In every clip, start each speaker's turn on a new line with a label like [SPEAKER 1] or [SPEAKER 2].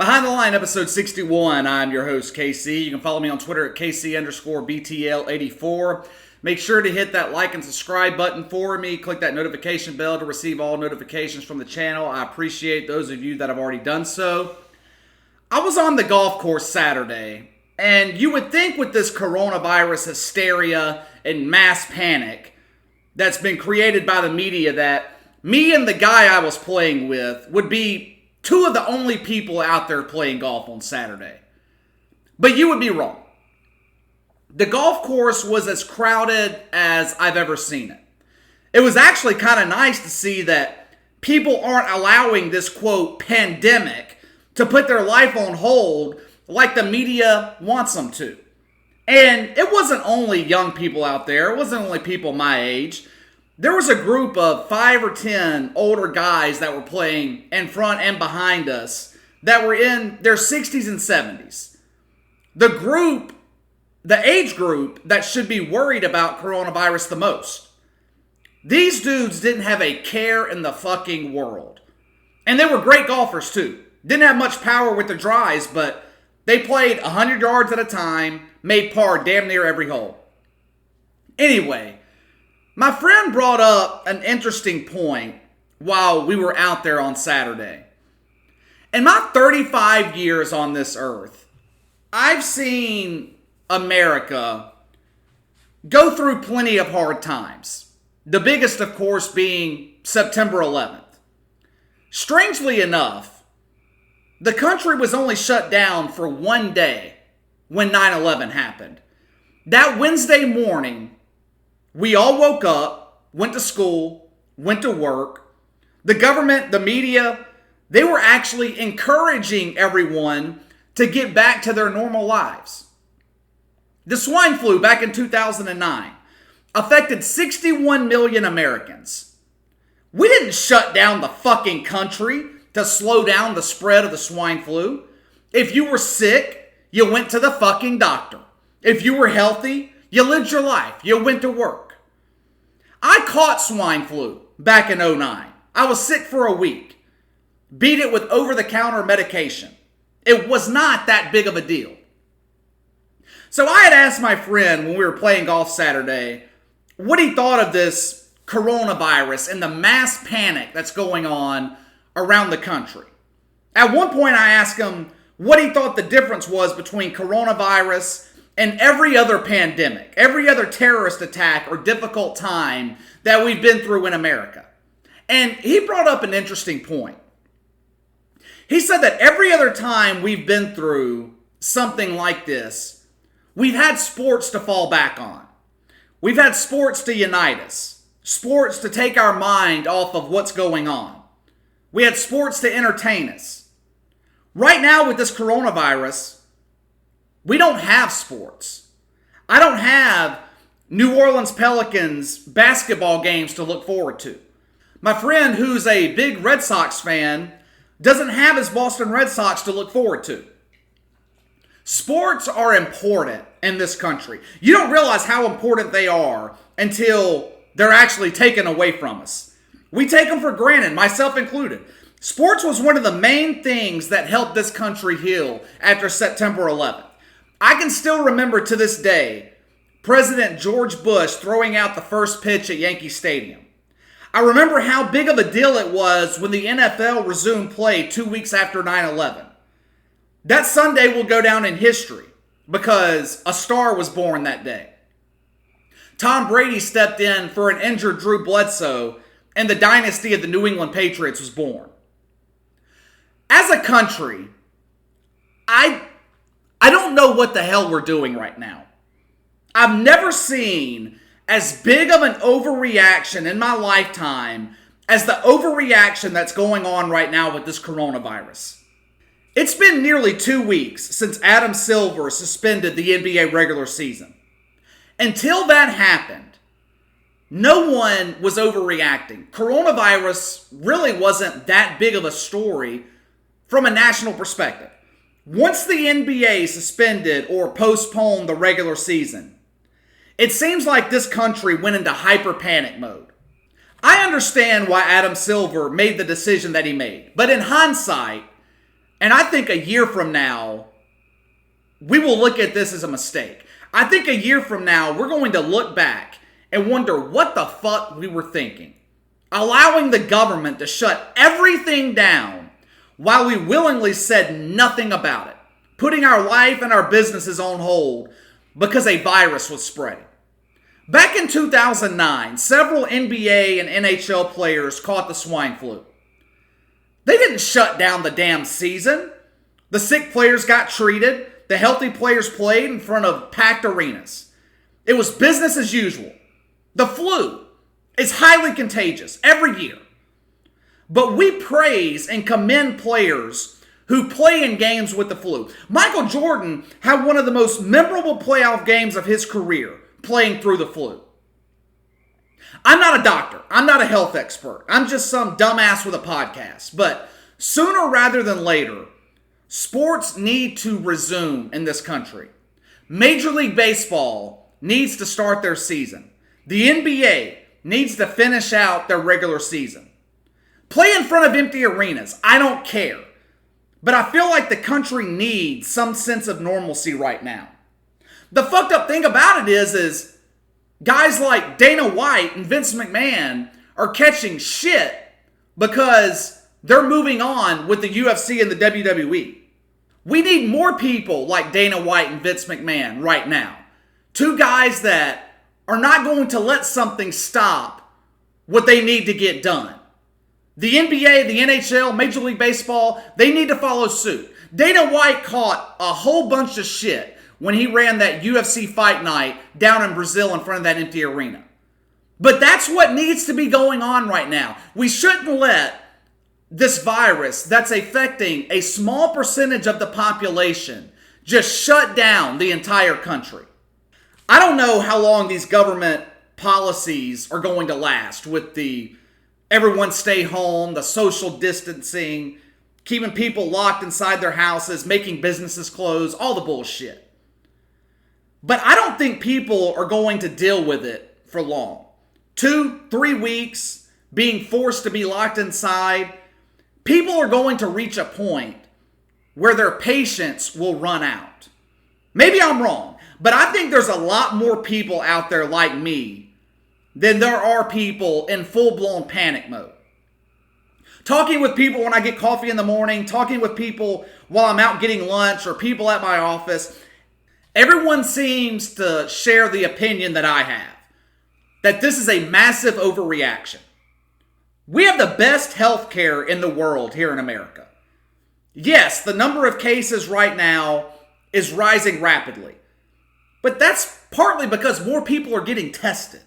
[SPEAKER 1] Behind the Line, episode 61. I'm your host, KC. You can follow me on Twitter at KC_BTL84. Make sure to hit that like and subscribe button for me. Click that notification bell to receive all notifications from the channel. I appreciate those of you that have already done so. I was on the golf course Saturday, and you would think with this coronavirus hysteria and mass panic that's been created by the media that me and the guy I was playing with would be two of the only people out there playing golf on Saturday. But you would be wrong. The golf course was as crowded as I've ever seen it. It was actually kind of nice to see that people aren't allowing this, quote, pandemic to put their life on hold like the media wants them to. And it wasn't only young people out there. It wasn't only people my age. There was a group of 5 or 10 older guys that were playing in front and behind us that were in their 60s and 70s. The age group that should be worried about coronavirus the most. These dudes didn't have a care in the fucking world. And they were great golfers too. Didn't have much power with their drives, but they played 100 yards at a time, made par damn near every hole. Anyway, my friend brought up an interesting point while we were out there on Saturday. In my 35 years on this earth, I've seen America go through plenty of hard times. The biggest, of course, being September 11th. Strangely enough, the country was only shut down for one day when 9/11 happened. That Wednesday morning, we all woke up, went to school, went to work. The government, the media, they were actually encouraging everyone to get back to their normal lives. The swine flu back in 2009 affected 61 million Americans. We didn't shut down the fucking country to slow down the spread of the swine flu. If you were sick, you went to the fucking doctor. If you were healthy, you lived your life. You went to work. I caught swine flu back in 2009. I was sick for a week. Beat it with over-the-counter medication. It was not that big of a deal. So I had asked my friend when we were playing golf Saturday what he thought of this coronavirus and the mass panic that's going on around the country. At one point I asked him what he thought the difference was between coronavirus and every other pandemic, every other terrorist attack or difficult time that we've been through in America. And he brought up an interesting point. He said that every other time we've been through something like this, we've had sports to fall back on. We've had sports to unite us, sports to take our mind off of what's going on. We had sports to entertain us. Right now with this coronavirus, we don't have sports. I don't have New Orleans Pelicans basketball games to look forward to. My friend who's a big Red Sox fan doesn't have his Boston Red Sox to look forward to. Sports are important in this country. You don't realize how important they are until they're actually taken away from us. We take them for granted, myself included. Sports was one of the main things that helped this country heal after September 11th. I can still remember to this day President George Bush throwing out the first pitch at Yankee Stadium. I remember how big of a deal it was when the NFL resumed play 2 weeks after 9/11. That Sunday will go down in history because a star was born that day. Tom Brady stepped in for an injured Drew Bledsoe, and the dynasty of the New England Patriots was born. As a country, I don't know what the hell we're doing right now. I've never seen as big of an overreaction in my lifetime as the overreaction that's going on right now with this coronavirus. It's been nearly 2 weeks since Adam Silver suspended the NBA regular season. Until that happened, no one was overreacting. Coronavirus really wasn't that big of a story from a national perspective. Once the NBA suspended or postponed the regular season, it seems like this country went into hyper panic mode. I understand why Adam Silver made the decision that he made, but in hindsight, And I think a year from now, we will look at this as a mistake. I think a year from now, we're going to look back and wonder what the fuck we were thinking. Allowing the government to shut everything down while we willingly said nothing about it. Putting our life and our businesses on hold because a virus was spreading. Back in 2009, several NBA and NHL players caught the swine flu. They didn't shut down the damn season. The sick players got treated. The healthy players played in front of packed arenas. It was business as usual. The flu is highly contagious every year. But we praise and commend players who play in games with the flu. Michael Jordan had one of the most memorable playoff games of his career playing through the flu. I'm not a doctor. I'm not a health expert. I'm just some dumbass with a podcast. But sooner rather than later, sports need to resume in this country. Major League Baseball needs to start their season. The NBA needs to finish out their regular season. Play in front of empty arenas. I don't care. But I feel like the country needs some sense of normalcy right now. The fucked up thing about it is guys like Dana White and Vince McMahon are catching shit because they're moving on with the UFC and the WWE. We need more people like Dana White and Vince McMahon right now. Two guys that are not going to let something stop what they need to get done. The NBA, the NHL, Major League Baseball, they need to follow suit. Dana White caught a whole bunch of shit when he ran that UFC fight night down in Brazil in front of that empty arena. But that's what needs to be going on right now. We shouldn't let this virus that's affecting a small percentage of the population just shut down the entire country. I don't know how long these government policies are going to last with the everyone stay home, the social distancing, keeping people locked inside their houses, making businesses close, all the bullshit. But I don't think people are going to deal with it for long. 2-3 weeks being forced to be locked inside, people are going to reach a point where their patience will run out. Maybe I'm wrong, but I think there's a lot more people out there like me than there are people in full-blown panic mode. Talking with people when I get coffee in the morning, talking with people while I'm out getting lunch or people at my office, everyone seems to share the opinion that I have, that this is a massive overreaction. We have the best healthcare in the world here in America. Yes, the number of cases right now is rising rapidly, but that's partly because more people are getting tested.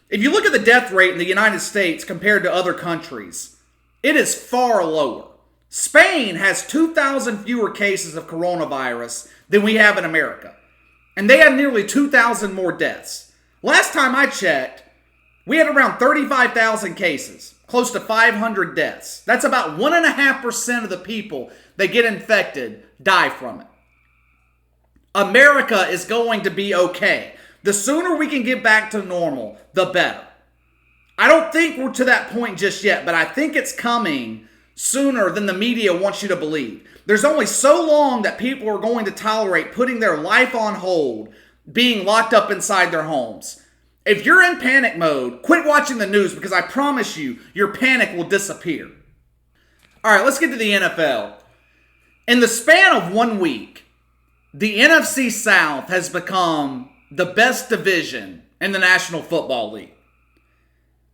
[SPEAKER 1] If you look at the death rate in the United States compared to other countries, it is far lower. Spain has 2,000 fewer cases of coronavirus than we have in America. And they have nearly 2,000 more deaths. Last time I checked, we had around 35,000 cases, close to 500 deaths. That's about 1.5% of the people that get infected die from it. America is going to be okay. The sooner we can get back to normal, the better. I don't think we're to that point just yet, but I think it's coming sooner than the media wants you to believe. There's only so long that people are going to tolerate putting their life on hold, being locked up inside their homes. If you're in panic mode, quit watching the news because I promise you, your panic will disappear. All right, let's get to the NFL. In the span of 1 week, the NFC South has become the best division in the National Football League.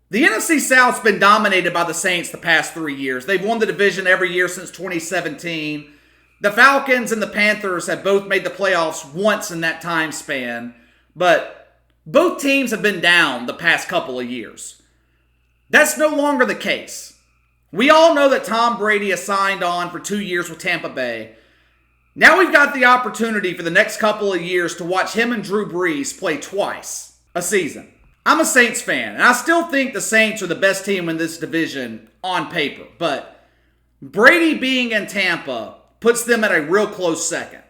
[SPEAKER 1] The NFC South's been dominated by the Saints the past 3 years. They've won the division every year since 2017. The Falcons and the Panthers have both made the playoffs once in that time span, but both teams have been down the past couple of years. That's no longer the case. We all know that Tom Brady has signed on for 2 years with Tampa Bay. Now we've got the opportunity for the next couple of years to watch him and Drew Brees play twice a season. I'm a Saints fan, and I still think the Saints are the best team in this division on paper, but Brady being in Tampa puts them at a real close second.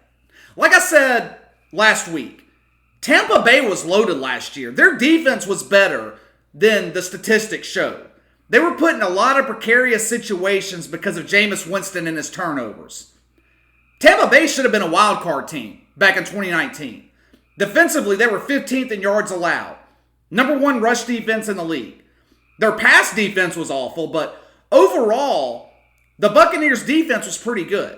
[SPEAKER 1] Like I said last week, Tampa Bay was loaded last year. Their defense was better than the statistics showed. They were put in a lot of precarious situations because of Jameis Winston and his turnovers. Tampa Bay should have been a wild card team back in 2019. Defensively, they were 15th in yards allowed. Number 1 rush defense in the league. Their pass defense was awful, but overall, the Buccaneers' defense was pretty good.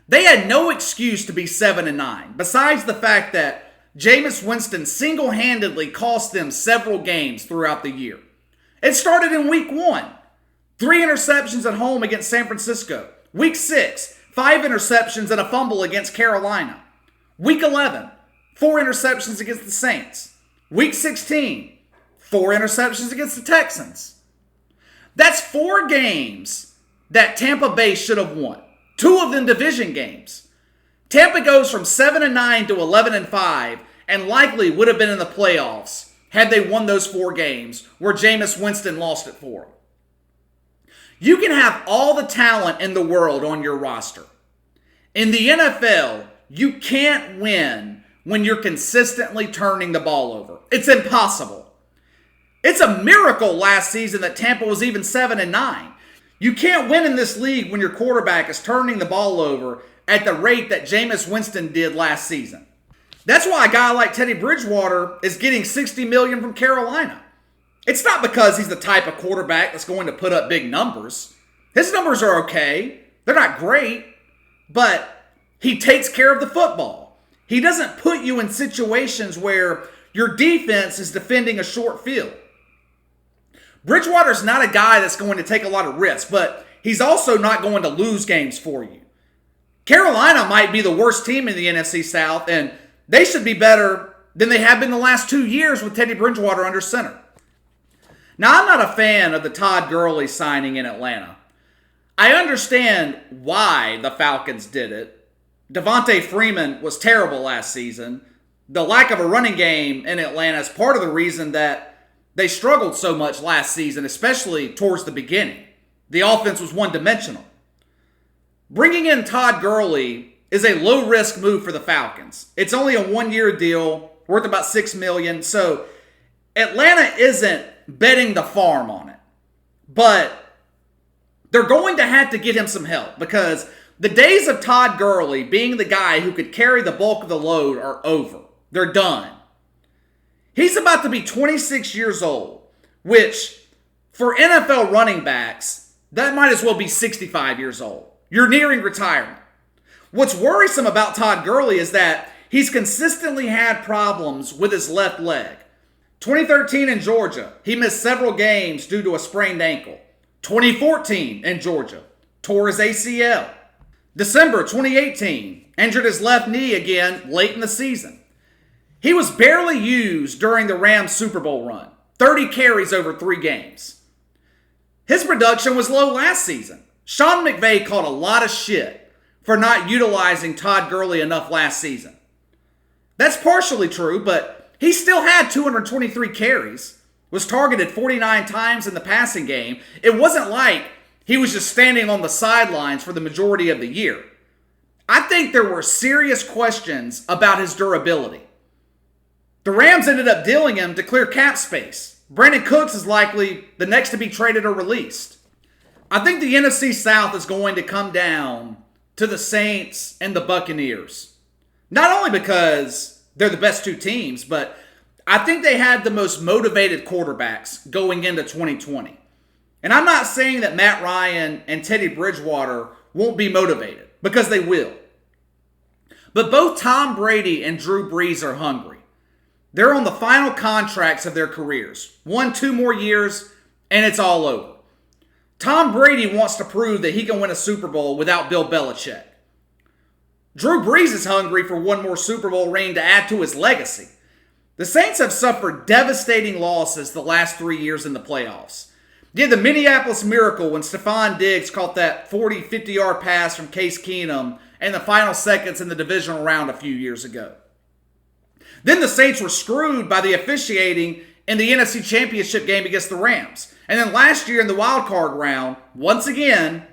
[SPEAKER 1] They had no excuse to be 7-9, besides the fact that Jameis Winston single-handedly cost them several games throughout the year. It started in Week 1. 3 interceptions at home against San Francisco. Week 6, 5 interceptions and a fumble against Carolina. Week 11, 4 interceptions against the Saints. Week 16, 4 interceptions against the Texans. That's 4 games that Tampa Bay should have won. 2 of them division games. Tampa goes from 7-9 to 11-5 and likely would have been in the playoffs had they won those 4 games where Jameis Winston lost it for them. You can have all the talent in the world on your roster. In the NFL, you can't win when you're consistently turning the ball over. It's impossible. It's a miracle last season that Tampa was even 7-9. You can't win in this league when your quarterback is turning the ball over at the rate that Jameis Winston did last season. That's why a guy like Teddy Bridgewater is getting $60 million from Carolina. It's not because he's the type of quarterback that's going to put up big numbers. His numbers are okay. They're not great, but he takes care of the football. He doesn't put you in situations where your defense is defending a short field. Bridgewater's not a guy that's going to take a lot of risks, but he's also not going to lose games for you. Carolina might be the worst team in the NFC South, and they should be better than they have been the last 2 years with Teddy Bridgewater under center. Now, I'm not a fan of the Todd Gurley signing in Atlanta. I understand why the Falcons did it. Devontae Freeman was terrible last season. The lack of a running game in Atlanta is part of the reason that they struggled so much last season, especially towards the beginning. The offense was one-dimensional. Bringing in Todd Gurley is a low-risk move for the Falcons. It's only a 1-year deal, worth about $6 million, so Atlanta isn't betting the farm on it. But they're going to have to get him some help because the days of Todd Gurley being the guy who could carry the bulk of the load are over. They're done. He's about to be 26 years old, which for NFL running backs, that might as well be 65 years old. You're nearing retirement. What's worrisome about Todd Gurley is that he's consistently had problems with his left leg. 2013 in Georgia, he missed several games due to a sprained ankle. 2014 in Georgia, tore his ACL. December 2018, injured his left knee again late in the season. He was barely used during the Rams Super Bowl run, 30 carries over 3 games. His production was low last season. Sean McVay caught a lot of shit for not utilizing Todd Gurley enough last season. That's partially true, but he still had 223 carries, was targeted 49 times in the passing game. It wasn't like he was just standing on the sidelines for the majority of the year. I think there were serious questions about his durability. The Rams ended up dealing him to clear cap space. Brandon Cooks is likely the next to be traded or released. I think the NFC South is going to come down to the Saints and the Buccaneers. Not only because they're the best 2 teams, but I think they had the most motivated quarterbacks going into 2020. And I'm not saying that Matt Ryan and Teddy Bridgewater won't be motivated, because they will. But both Tom Brady and Drew Brees are hungry. They're on the final contracts of their careers. 1-2 more years, and it's all over. Tom Brady wants to prove that he can win a Super Bowl without Bill Belichick. Drew Brees is hungry for 1 more Super Bowl ring to add to his legacy. The Saints have suffered devastating losses the last 3 years in the playoffs. You had the Minneapolis Miracle when Stephon Diggs caught that 40, 50-yard pass from Case Keenum in the final seconds in the divisional round a few years ago. Then the Saints were screwed by the officiating in the NFC Championship game against the Rams. And then last year in the wild card round, once again,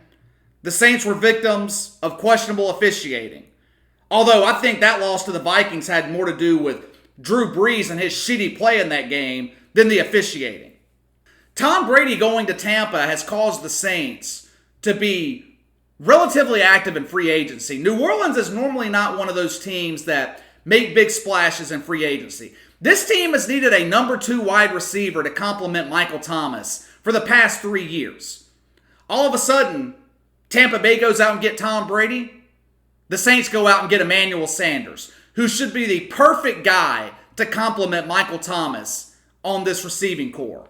[SPEAKER 1] the Saints were victims of questionable officiating. Although I think that loss to the Vikings had more to do with Drew Brees and his shitty play in that game than the officiating. Tom Brady going to Tampa has caused the Saints to be relatively active in free agency. New Orleans is normally not one of those teams that make big splashes in free agency. This team has needed a number 2 wide receiver to complement Michael Thomas for the past 3 years. All of a sudden, Tampa Bay goes out and get Tom Brady. The Saints go out and get Emmanuel Sanders, who should be the perfect guy to complement Michael Thomas on this receiving core.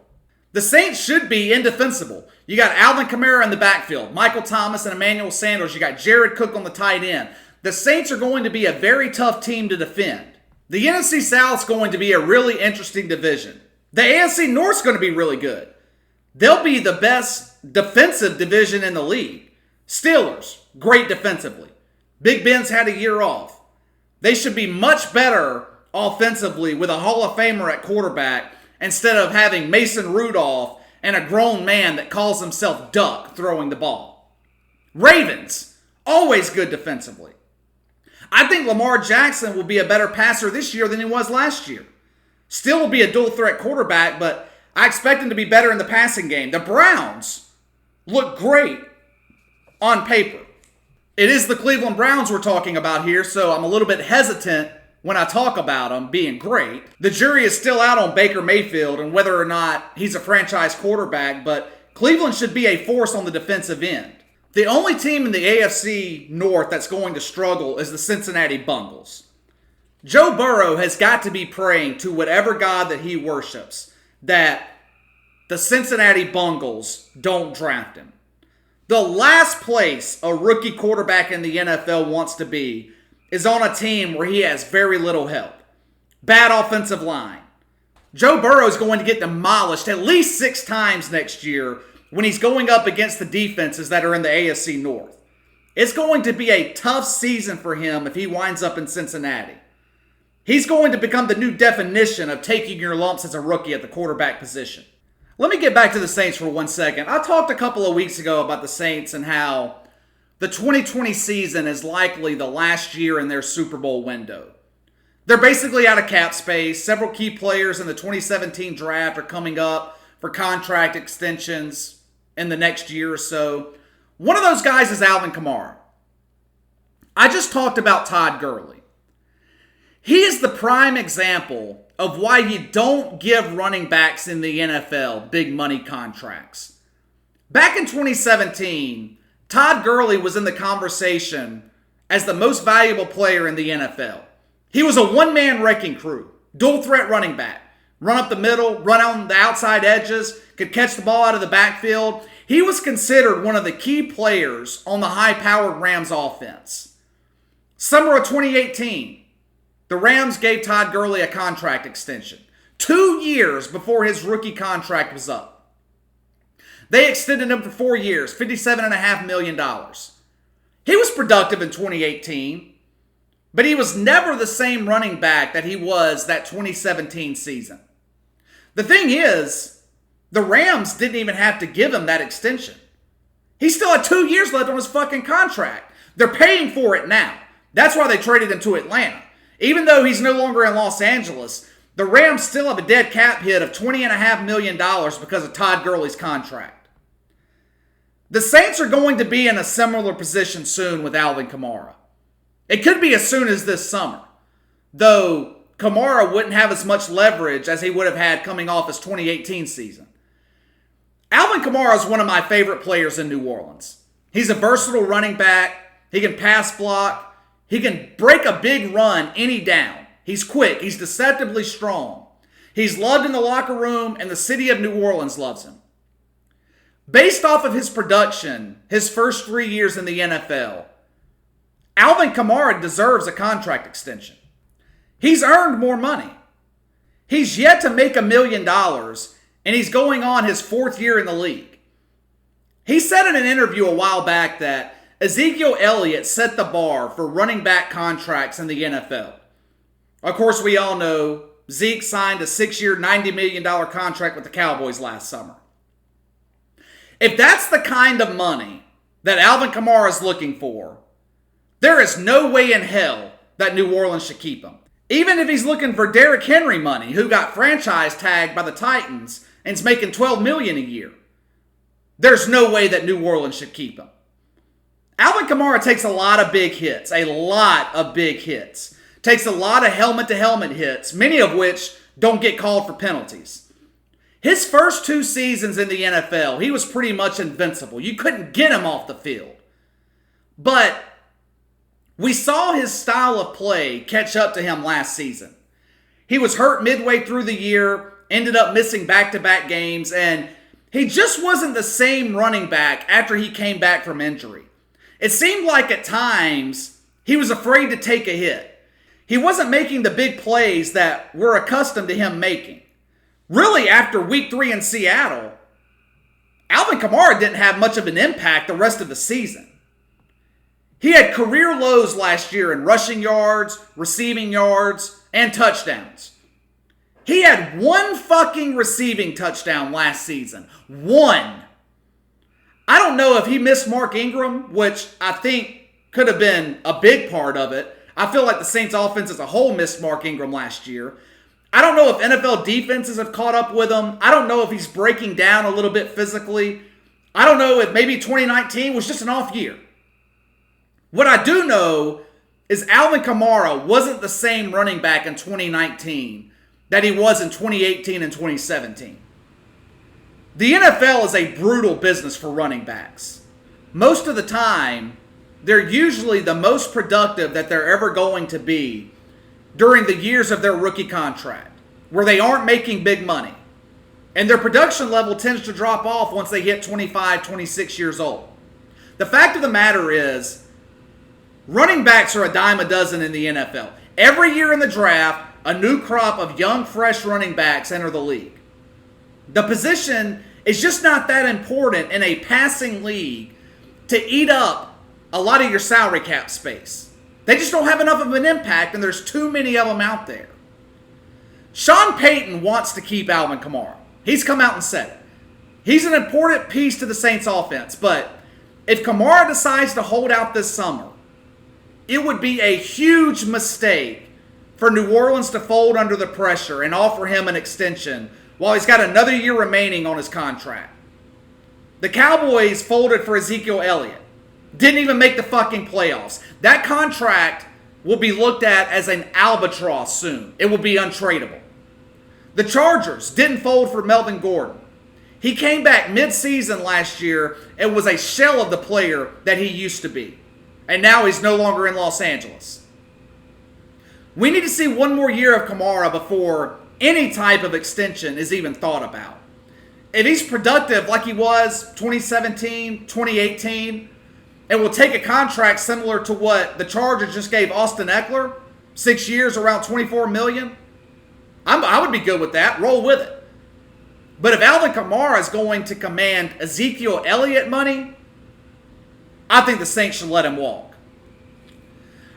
[SPEAKER 1] The Saints should be indefensible. You got Alvin Kamara in the backfield, Michael Thomas and Emmanuel Sanders. You got Jared Cook on the tight end. The Saints are going to be a very tough team to defend. The NFC South is going to be a really interesting division. The AFC North is going to be really good. They'll be the best defensive division in the league. Steelers, great defensively. Big Ben's had a year off. They should be much better offensively with a Hall of Famer at quarterback instead of having Mason Rudolph and a grown man that calls himself Duck throwing the ball. Ravens, always good defensively. I think Lamar Jackson will be a better passer this year than he was last year. Still will be a dual threat quarterback, but I expect him to be better in the passing game. The Browns look great on paper. It is the Cleveland Browns we're talking about here, so I'm a little bit hesitant when I talk about them being great. The jury is still out on Baker Mayfield and whether or not he's a franchise quarterback, but Cleveland should be a force on the defensive end. The only team in the AFC North that's going to struggle is the Cincinnati Bengals. Joe Burrow has got to be praying to whatever God that he worships that the Cincinnati Bengals don't draft him. The last place a rookie quarterback in the NFL wants to be is on a team where he has very little help. Bad offensive line. Joe Burrow is going to get demolished at least 6 times next year when he's going up against the defenses that are in the AFC North. It's going to be a tough season for him if he winds up in Cincinnati. He's going to become the new definition of taking your lumps as a rookie at the quarterback position. Let me get back to the Saints for 1 second. I talked a couple of weeks ago about the Saints and how the 2020 season is likely the last year in their Super Bowl window. They're basically out of cap space. Several key players in the 2017 draft are coming up for contract extensions in the next year or so. One of those guys is Alvin Kamara. I just talked about Todd Gurley. He is the prime example of why you don't give running backs in the NFL big money contracts. Back in 2017, Todd Gurley was in the conversation as the most valuable player in the NFL. He was a one-man wrecking crew, dual threat running back. Run up the middle, run on the outside edges, could catch the ball out of the backfield. He was considered one of the key players on the high-powered Rams offense. Summer of 2018, the Rams gave Todd Gurley a contract extension. 2 years before his rookie contract was up. They extended him for 4 years, $57.5 million. He was productive in 2018, but he was never the same running back that he was that 2017 season. The thing is, the Rams didn't even have to give him that extension. He still had 2 years left on his fucking contract. They're paying for it now. That's why they traded him to Atlanta. Even though he's no longer in Los Angeles, the Rams still have a dead cap hit of $20.5 million because of Todd Gurley's contract. The Saints are going to be in a similar position soon with Alvin Kamara. It could be as soon as this summer, though Kamara wouldn't have as much leverage as he would have had coming off his 2018 season. Alvin Kamara is one of my favorite players in New Orleans. He's a versatile running back. He can pass block. He can break a big run any down. He's quick. He's deceptively strong. He's loved in the locker room, and the city of New Orleans loves him. Based off of his production, his first 3 years in the NFL, Alvin Kamara deserves a contract extension. He's earned more money. He's yet to make $1 million, and he's going on his 4th year in the league. He said in an interview a while back that Ezekiel Elliott set the bar for running back contracts in the NFL. Of course, we all know Zeke signed a 6-year, $90 million contract with the Cowboys last summer. If that's the kind of money that Alvin Kamara is looking for, there is no way in hell that New Orleans should keep him. Even if he's looking for Derrick Henry money, who got franchise tagged by the Titans and is making $12 million a year, there's no way that New Orleans should keep him. Alvin Kamara takes a lot of big hits, Takes a lot of helmet-to-helmet hits, many of which don't get called for penalties. His first 2 seasons in the NFL, he was pretty much invincible. You couldn't get him off the field. But we saw his style of play catch up to him last season. He was hurt midway through the year, ended up missing back-to-back games, and he just wasn't the same running back after he came back from injury. It seemed like at times he was afraid to take a hit. He wasn't making the big plays that we're accustomed to him making. Really, after week 3 in Seattle, Alvin Kamara didn't have much of an impact the rest of the season. He had career lows last year in rushing yards, receiving yards, and touchdowns. He had 1 fucking receiving touchdown last season. 1. I don't know if he missed Mark Ingram, which I think could have been a big part of it. I feel like the Saints offense as a whole missed Mark Ingram last year. I don't know if NFL defenses have caught up with him. I don't know if he's breaking down a little bit physically. I don't know if maybe 2019 was just an off year. What I do know is Alvin Kamara wasn't the same running back in 2019 that he was in 2018 and 2017. The NFL is a brutal business for running backs. Most of the time, they're usually the most productive that they're ever going to be during the years of their rookie contract, where they aren't making big money. And their production level tends to drop off once they hit 25, 26 years old. The fact of the matter is, running backs are a dime a dozen in the NFL. Every year in the draft, a new crop of young, fresh running backs enter the league. The position is just not that important in a passing league to eat up a lot of your salary cap space. They just don't have enough of an impact, and there's too many of them out there. Sean Payton wants to keep Alvin Kamara. He's come out and said it. He's an important piece to the Saints offense, but if Kamara decides to hold out this summer, it would be a huge mistake for New Orleans to fold under the pressure and offer him an extension while he's got another year remaining on his contract. The Cowboys folded for Ezekiel Elliott. Didn't even make the fucking playoffs. That contract will be looked at as an albatross soon. It will be untradeable. The Chargers didn't fold for Melvin Gordon. He came back mid-season last year and was a shell of the player that he used to be. And now he's no longer in Los Angeles. We need to see 1 more year of Kamara before any type of extension is even thought about. If he's productive like he was 2017, 2018, and will take a contract similar to what the Chargers just gave Austin Eckler, 6 years, around $24 million, I would be good with that. Roll with it. But if Alvin Kamara is going to command Ezekiel Elliott money, I think the Saints should let him walk.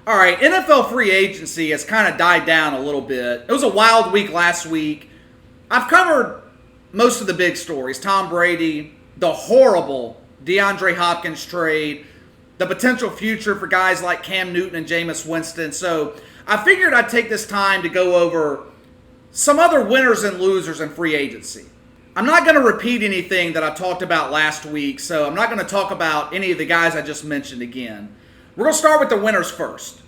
[SPEAKER 1] All right, NFL free agency has kind of died down a little bit. It was a wild week last week. I've covered most of the big stories. Tom Brady, the horrible DeAndre Hopkins trade, the potential future for guys like Cam Newton and Jameis Winston. So I figured I'd take this time to go over some other winners and losers in free agency. I'm not going to repeat anything that I talked about last week, so I'm not going to talk about any of the guys I just mentioned again. We're going to start with the winners first.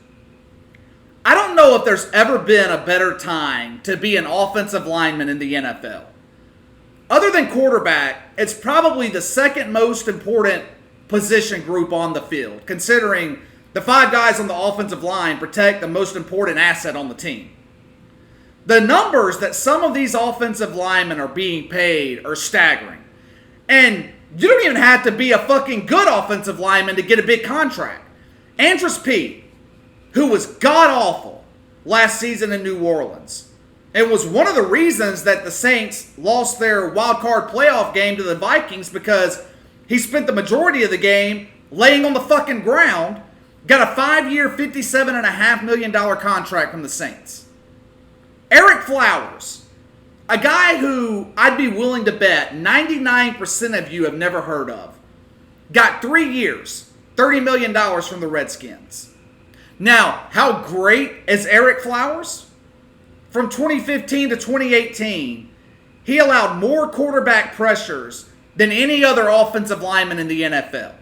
[SPEAKER 1] I don't know if there's ever been a better time to be an offensive lineman in the NFL. Other than quarterback, it's probably the second most important position group on the field, considering the 5 guys on the offensive line protect the most important asset on the team. The numbers that some of these offensive linemen are being paid are staggering. And you don't even have to be a fucking good offensive lineman to get a big contract. Andrus Peat, who was god-awful last season in New Orleans, it was one of the reasons that the Saints lost their wild card playoff game to the Vikings, because he spent the majority of the game laying on the fucking ground, got a 5-year, $57.5 million contract from the Saints. Eric Flowers, a guy who I'd be willing to bet 99% of you have never heard of, got 3 years, $30 million from the Redskins. Now, how great is Eric Flowers? From 2015 to 2018, he allowed more quarterback pressures than any other offensive lineman in the NFL.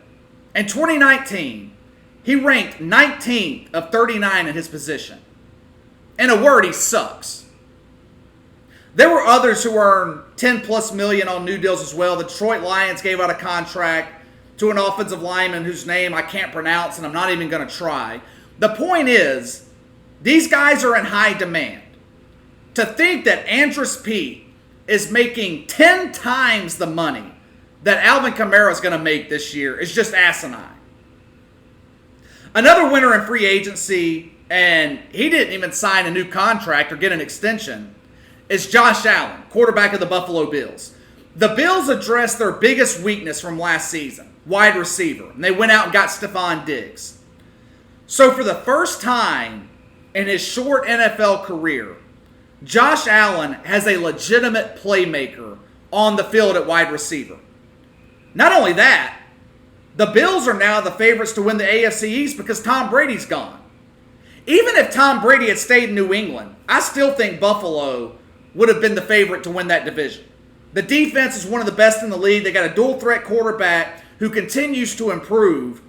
[SPEAKER 1] In 2019, he ranked 19th of 39 in his position. In a word, he sucks. There were others who earned 10 plus million on new deals as well. The Detroit Lions gave out a contract to an offensive lineman whose name I can't pronounce, and I'm not even going to try. The point is, these guys are in high demand. To think that Andrus Peat is making 10 times the money that Alvin Kamara is going to make this year is just asinine. Another winner in free agency, and he didn't even sign a new contract or get an extension, is Josh Allen, quarterback of the Buffalo Bills. The Bills addressed their biggest weakness from last season, wide receiver, and they went out and got Stephon Diggs. So for the first time in his short NFL career, Josh Allen has a legitimate playmaker on the field at wide receiver. Not only that, the Bills are now the favorites to win the AFC East because Tom Brady's gone. Even if Tom Brady had stayed in New England, I still think Buffalo would have been the favorite to win that division. The defense is one of the best in the league. They got a dual-threat quarterback who continues to improve,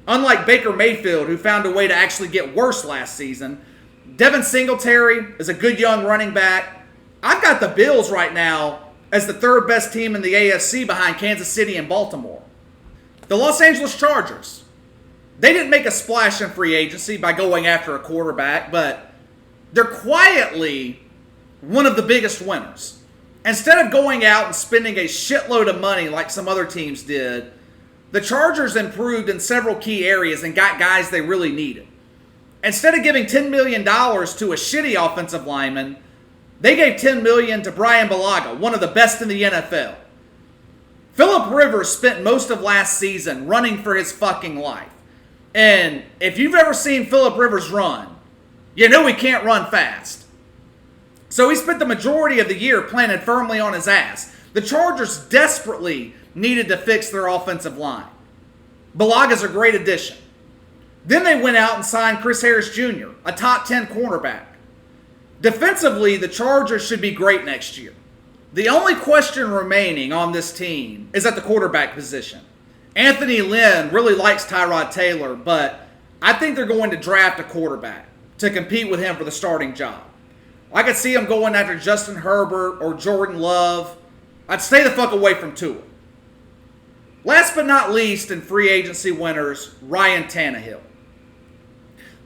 [SPEAKER 1] unlike Baker Mayfield, who found a way to actually get worse last season. Devin Singletary is a good young running back. I've got the Bills right now as the third best team in the AFC behind Kansas City and Baltimore. The Los Angeles Chargers, they didn't make a splash in free agency by going after a quarterback, but they're quietly one of the biggest winners. Instead of going out and spending a shitload of money like some other teams did, the Chargers improved in several key areas and got guys they really needed. Instead of giving $10 million to a shitty offensive lineman, they gave $10 million to Brian Bulaga, one of the best in the NFL. Phillip Rivers spent most of last season running for his fucking life. And if you've ever seen Phillip Rivers run, you know he can't run fast. So he spent the majority of the year planted firmly on his ass. The Chargers desperately needed to fix their offensive line. Bulaga's a great addition. Then they went out and signed Chris Harris Jr., a top 10 cornerback. Defensively, the Chargers should be great next year. The only question remaining on this team is at the quarterback position. Anthony Lynn really likes Tyrod Taylor, but I think they're going to draft a quarterback to compete with him for the starting job. I could see him going after Justin Herbert or Jordan Love. I'd stay the fuck away from Tua. Last but not least in free agency winners, Ryan Tannehill.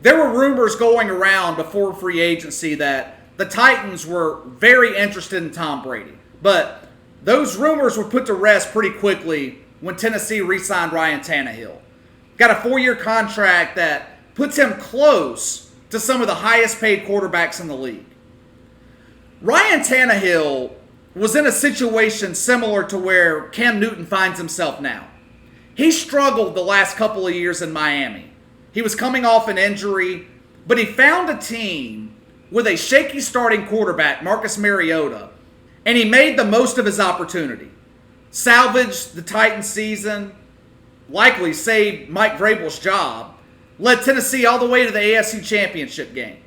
[SPEAKER 1] There were rumors going around before free agency that the Titans were very interested in Tom Brady. But those rumors were put to rest pretty quickly when Tennessee re-signed Ryan Tannehill. Got a 4-year contract that puts him close to some of the highest paid quarterbacks in the league. Ryan Tannehill was in a situation similar to where Cam Newton finds himself now. He struggled the last couple of years in Miami. He was coming off an injury, but he found a team with a shaky starting quarterback, Marcus Mariota, and he made the most of his opportunity. Salvaged the Titans season, likely saved Mike Vrabel's job, led Tennessee all the way to the AFC Championship game.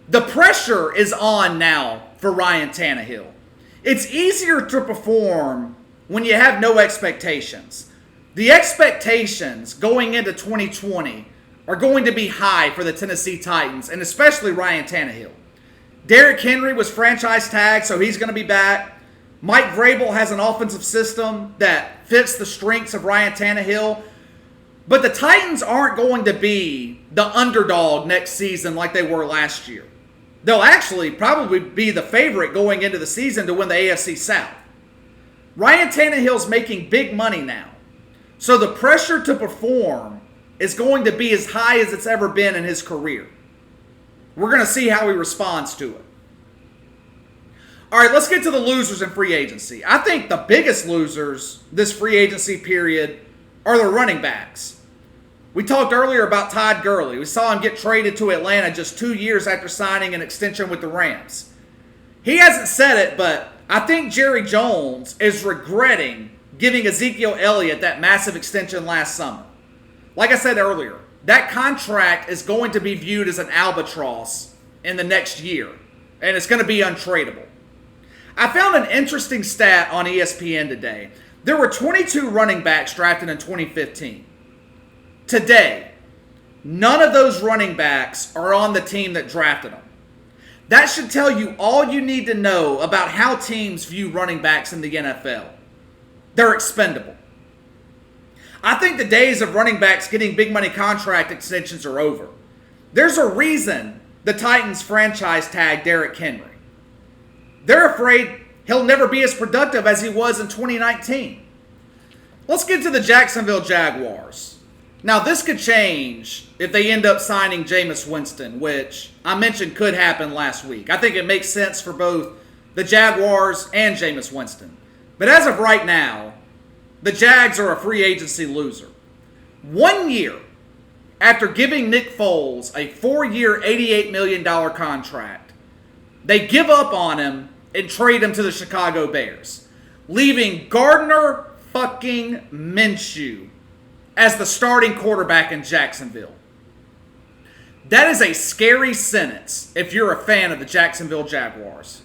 [SPEAKER 1] The pressure is on now for Ryan Tannehill. It's easier to perform when you have no expectations. The expectations going into 2020 are going to be high for the Tennessee Titans, and especially Ryan Tannehill. Derrick Henry was franchise tagged, so he's going to be back. Mike Vrabel has an offensive system that fits the strengths of Ryan Tannehill. But the Titans aren't going to be the underdog next season like they were last year. They'll actually probably be the favorite going into the season to win the AFC South. Ryan Tannehill's making big money now. So the pressure to perform is going to be as high as it's ever been in his career. We're going to see how he responds to it. All right, let's get to the losers in free agency. I think the biggest losers this free agency period are the running backs. We talked earlier about Todd Gurley. We saw him get traded to Atlanta just 2 years after signing an extension with the Rams. He hasn't said it, but I think Jerry Jones is regretting giving Ezekiel Elliott that massive extension last summer. Like I said earlier, that contract is going to be viewed as an albatross in the next year, and it's going to be untradeable. I found an interesting stat on ESPN today. There were 22 running backs drafted in 2015. Today, none of those running backs are on the team that drafted them. That should tell you all you need to know about how teams view running backs in the NFL. They're expendable. I think the days of running backs getting big money contract extensions are over. There's a reason the Titans franchise tag Derrick Henry. They're afraid he'll never be as productive as he was in 2019. Let's get to the Jacksonville Jaguars. Now, this could change if they end up signing Jameis Winston, which I mentioned could happen last week. I think it makes sense for both the Jaguars and Jameis Winston. But as of right now, the Jags are a free agency loser. 1 year after giving Nick Foles a 4-year, $88 million contract, they give up on him and trade him to the Chicago Bears, leaving Gardner fucking Minshew as the starting quarterback in Jacksonville. That is a scary sentence if you're a fan of the Jacksonville Jaguars.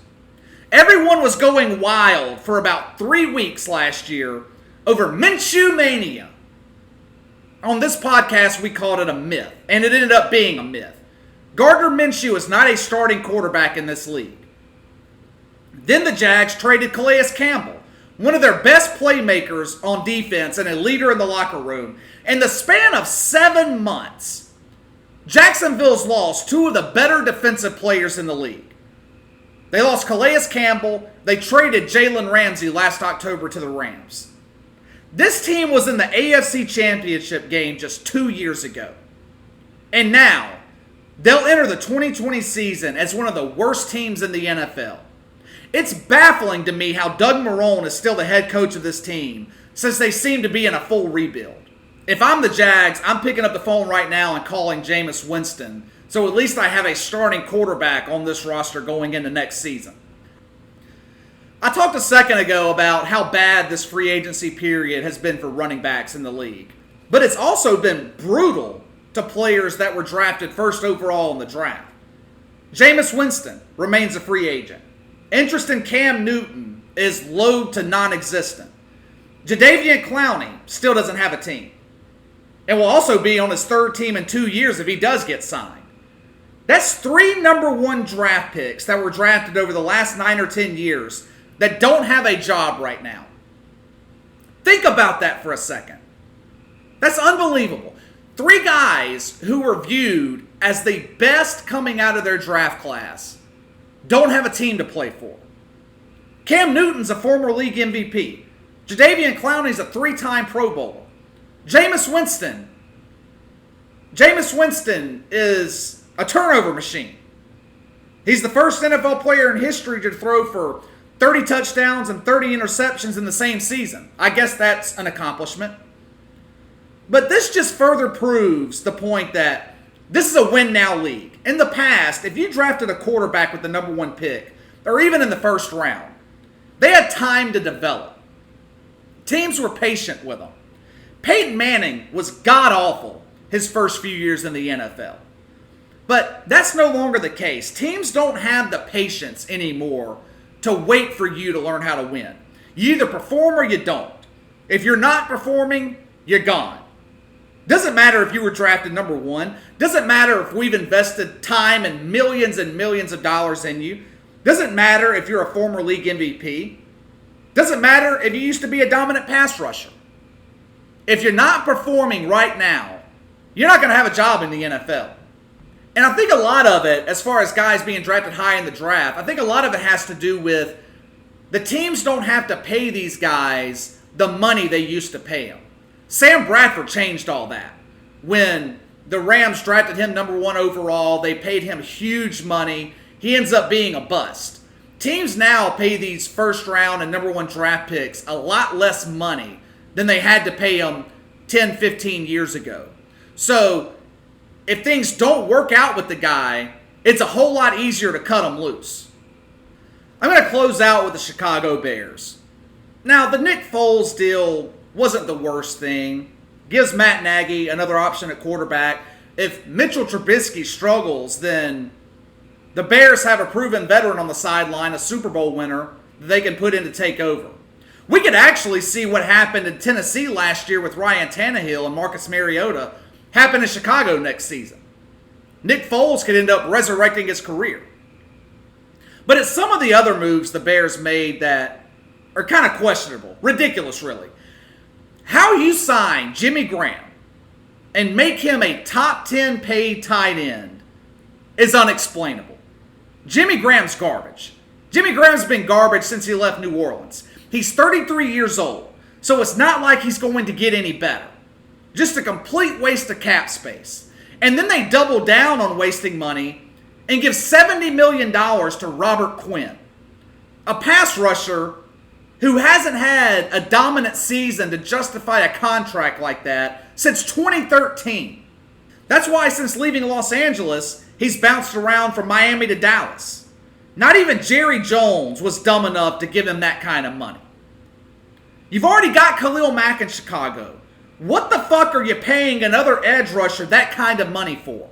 [SPEAKER 1] Everyone was going wild for about 3 weeks last year over Minshew Mania. On this podcast, we called it a myth, and it ended up being a myth. Gardner Minshew is not a starting quarterback in this league. Then the Jags traded Calais Campbell, one of their best playmakers on defense and a leader in the locker room. In the span of 7 months, Jacksonville's lost 2 of the better defensive players in the league. They lost Calais Campbell. They traded Jalen Ramsey last October to the Rams. This team was in the AFC Championship game just 2 years ago. And now, they'll enter the 2020 season as one of the worst teams in the NFL. It's baffling to me how Doug Marrone is still the head coach of this team, since they seem to be in a full rebuild. If I'm the Jags, I'm picking up the phone right now and calling Jameis Winston, so at least I have a starting quarterback on this roster going into next season. I talked a second ago about how bad this free agency period has been for running backs in the league. But it's also been brutal to players that were drafted first overall in the draft. Jameis Winston remains a free agent. Interest in Cam Newton is low to non-existent. Jadeveon Clowney still doesn't have a team. And will also be on his 3rd team in 2 years if he does get signed. That's 3 number 1 draft picks that were drafted over the last 9 or 10 years that don't have a job right now. Think about that for a second. That's unbelievable. 3 guys who were viewed as the best coming out of their draft class don't have a team to play for. Cam Newton's a former league MVP. Jadeveon Clowney's a 3-time Pro Bowler. Jameis Winston is a turnover machine. He's the first NFL player in history to throw for 30 touchdowns and 30 interceptions in the same season. I guess that's an accomplishment. But this just further proves the point that this is a win-now league. In the past, if you drafted a quarterback with the number 1 pick, or even in the first round, they had time to develop. Teams were patient with them. Peyton Manning was god-awful his first few years in the NFL. But that's no longer the case. Teams don't have the patience anymore to wait for you to learn how to win. You either perform or you don't. If you're not performing, you're gone. Doesn't matter if you were drafted number 1. Doesn't matter if we've invested time and millions of dollars in you. Doesn't matter if you're a former league MVP. Doesn't matter if you used to be a dominant pass rusher. If you're not performing right now, you're not going to have a job in the NFL. And I think a lot of it, as far as guys being drafted high in the draft, I think a lot of it has to do with the teams don't have to pay these guys the money they used to pay them. Sam Bradford changed all that. When the Rams drafted him number 1 overall, they paid him huge money. He ends up being a bust. Teams now pay these first round and number 1 draft picks a lot less money than they had to pay them 10, 15 years ago. So if things don't work out with the guy, it's a whole lot easier to cut him loose. I'm going to close out with the Chicago Bears. Now, the Nick Foles deal wasn't the worst thing. Gives Matt Nagy another option at quarterback. If Mitchell Trubisky struggles, then the Bears have a proven veteran on the sideline, a Super Bowl winner, that they can put in to take over. We could actually see what happened in Tennessee last year with Ryan Tannehill and Marcus Mariota happen in Chicago next season. Nick Foles could end up resurrecting his career. But it's some of the other moves the Bears made that are kind of questionable. Ridiculous, really. How you sign Jimmy Graham and make him a top 10 paid tight end is unexplainable. Jimmy Graham's garbage. Jimmy Graham's been garbage since he left New Orleans. He's 33 years old, so it's not like he's going to get any better. Just a complete waste of cap space. And then they double down on wasting money and give $70 million to Robert Quinn, a pass rusher who hasn't had a dominant season to justify a contract like that since 2013. That's why since leaving Los Angeles, he's bounced around from Miami to Dallas. Not even Jerry Jones was dumb enough to give him that kind of money. You've already got Khalil Mack in Chicago. What the fuck are you paying another edge rusher that kind of money for?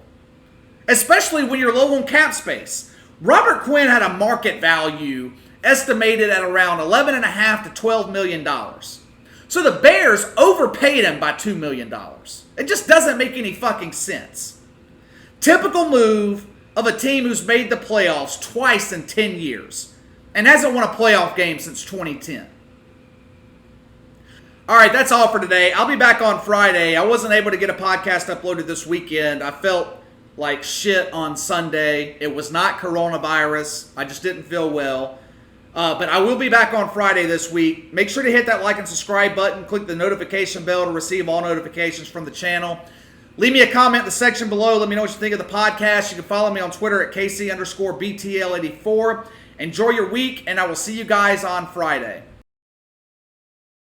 [SPEAKER 1] Especially when you're low on cap space. Robert Quinn had a market value estimated at around $11.5 to $12 million. So the Bears overpaid him by $2 million. It just doesn't make any fucking sense. Typical move of a team who's made the playoffs twice in 10 years and hasn't won a playoff game since 2010. All right, that's all for today. I'll be back on Friday. I wasn't able to get a podcast uploaded this weekend. I felt like shit on Sunday. It was not coronavirus. I just didn't feel well. But I will be back on Friday this week. Make sure to hit that like and subscribe button. Click the notification bell to receive all notifications from the channel. Leave me a comment in the section below. Let me know what you think of the podcast. You can follow me on Twitter at KC_BTL84. Enjoy your week, and I will see you guys on Friday.